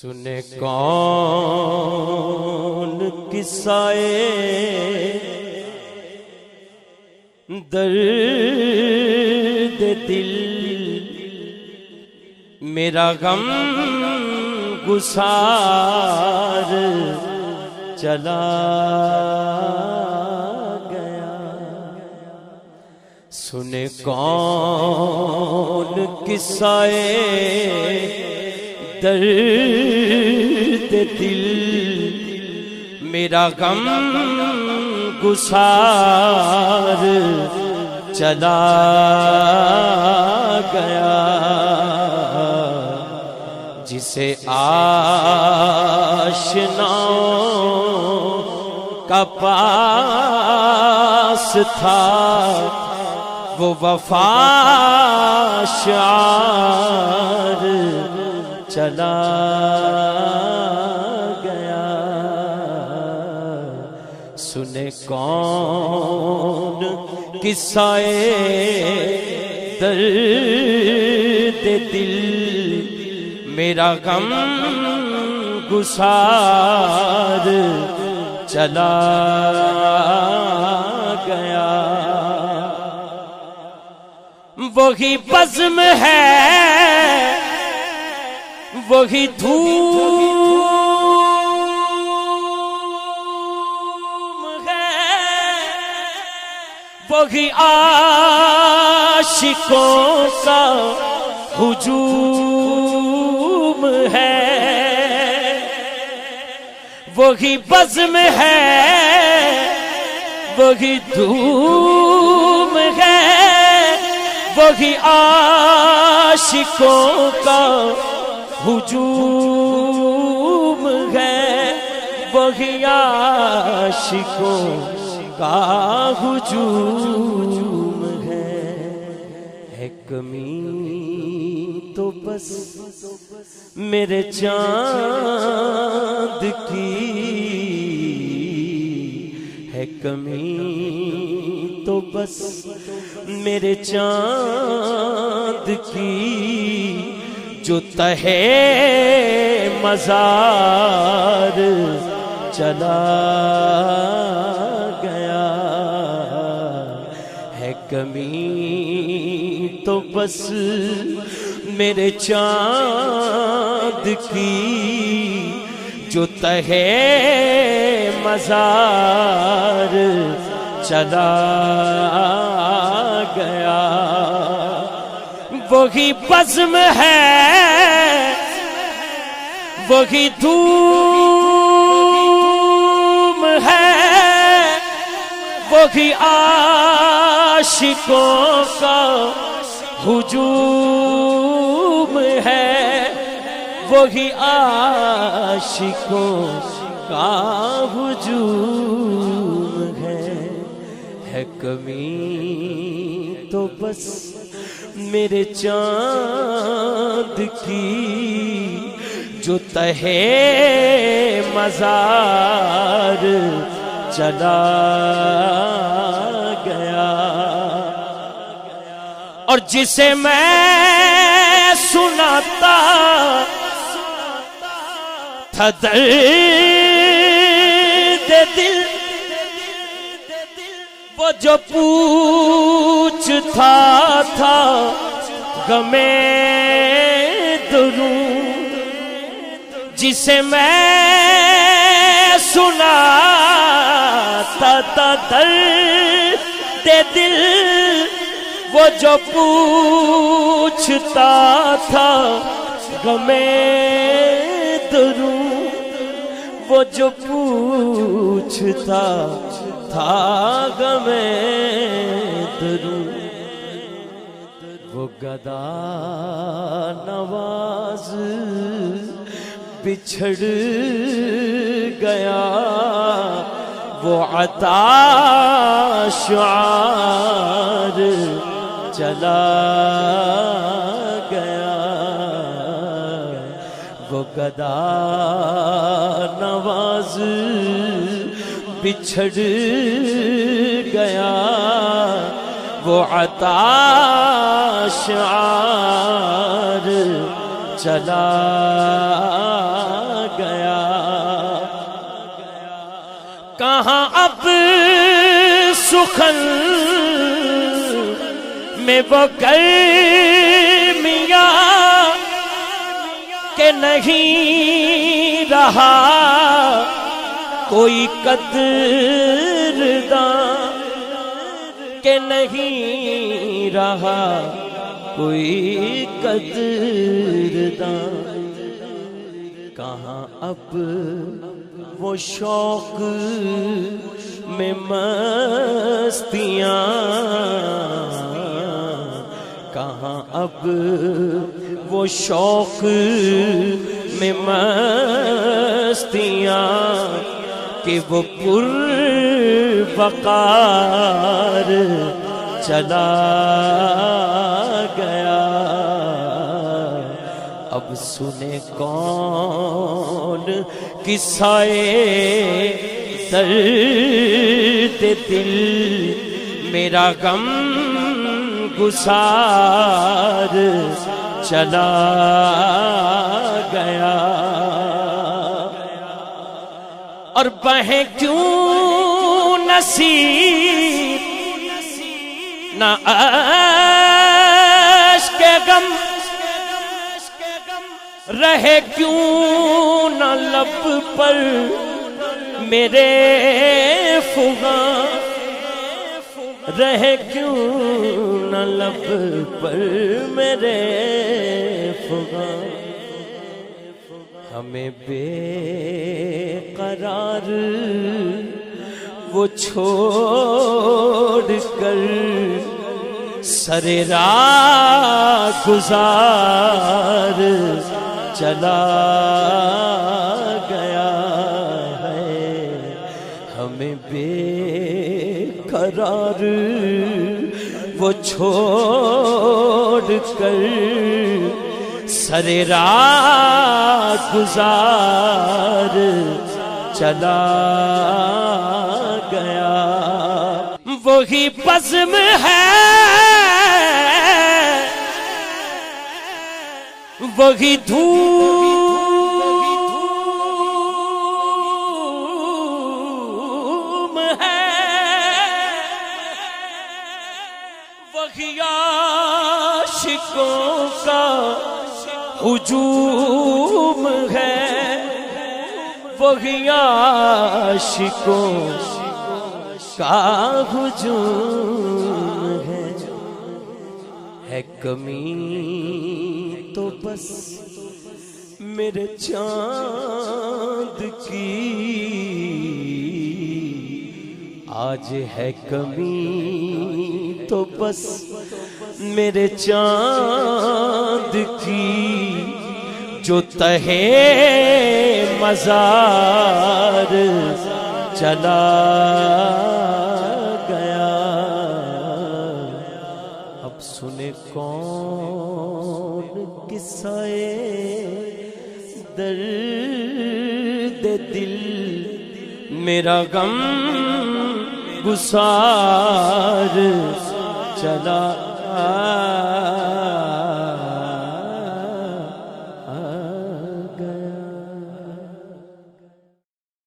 سنے کون قصائے درد دل، میرا غم گسار چلا گیا۔ سنے کون قصائے درد دل، میرا غم گسار چلا گیا۔ جسے آشناؤں کا پاس تھا، وہ وفا شعار چلا گیا۔ سنے کون قصائے درد دل، میرا غم گسار چلا گیا۔ وہی بزم ہے، وہی دھوم ہے، وہی عاشقوں کا ہجوم ہے۔ وہی بزم ہے، وہی دھوم ہے، وہی عاشقوں کا ہجوم ہے، وہی عاشقوں کا ہجوم ہے۔ کمی تو بس میرے چاند کی ہے، کمی تو بس میرے چاند کی، جو تہے مزار چلا گیا ہے۔ کمی تو بس میرے چاند کی، جو تہے مزار چلا گیا۔ وہی بزم ہے، وہی دھوم ہے، وہی عاشقوں کا ہجوم ہے، وہی عاشقوں کا ہجوم ہے۔ کمی تو بس میرے چاند کی، جو تہے مزار چلا گیا۔ اور جسے میں سناتا تھا درد دل، وہ جو پوچھتا تھا غمِ درود، جسے میں سناتا تھا درد دل، وہ جو پوچھتا تھا غمِ درود، وہ جو پوچھتا تھا غمِ درود، وہ گدا نواز بچھڑ گیا، وہ عطا شعار چلا گیا۔ وہ گدا نواز بچھڑ گیا، وہ عطا شعار چلا کہاں اب سخن میں وہ گرمیاں کہ نہیں رہا کوئی قدرداں کہ نہیں رہا کوئی قدرداں کہاں اب وہ شوق میں مستیاں کہاں اب وہ شوق میں مستیاں کہ وہ پروقار چلا گیا اب سنے کون قصہ درد دل میرا غم گسار چلا گیا اور بہیں کیوں نصیب نہ اشک غم رہے کیوں نہ لب پر میرے فغاں رہے کیوں نہ لب پر میرے فغاں ہمیں بے قرار وہ چھوڑ کر سر راہ گزار چلا گیا ہے ہمیں بے قرار وہ چھوڑ کر سر راہ گزار چلا گیا وہی بزم ہے وہی دھوم ہے وہی عاشقوں کا ہجوم ہے وہی عاشقوں کا ہجوم ہے کمی تو بس میرے چاند کی آج ہے کمی تو بس میرے چاند کی جو تہے مزار چلا گیا اب سنے کون قصہ درد دل میرا غم گسار چلا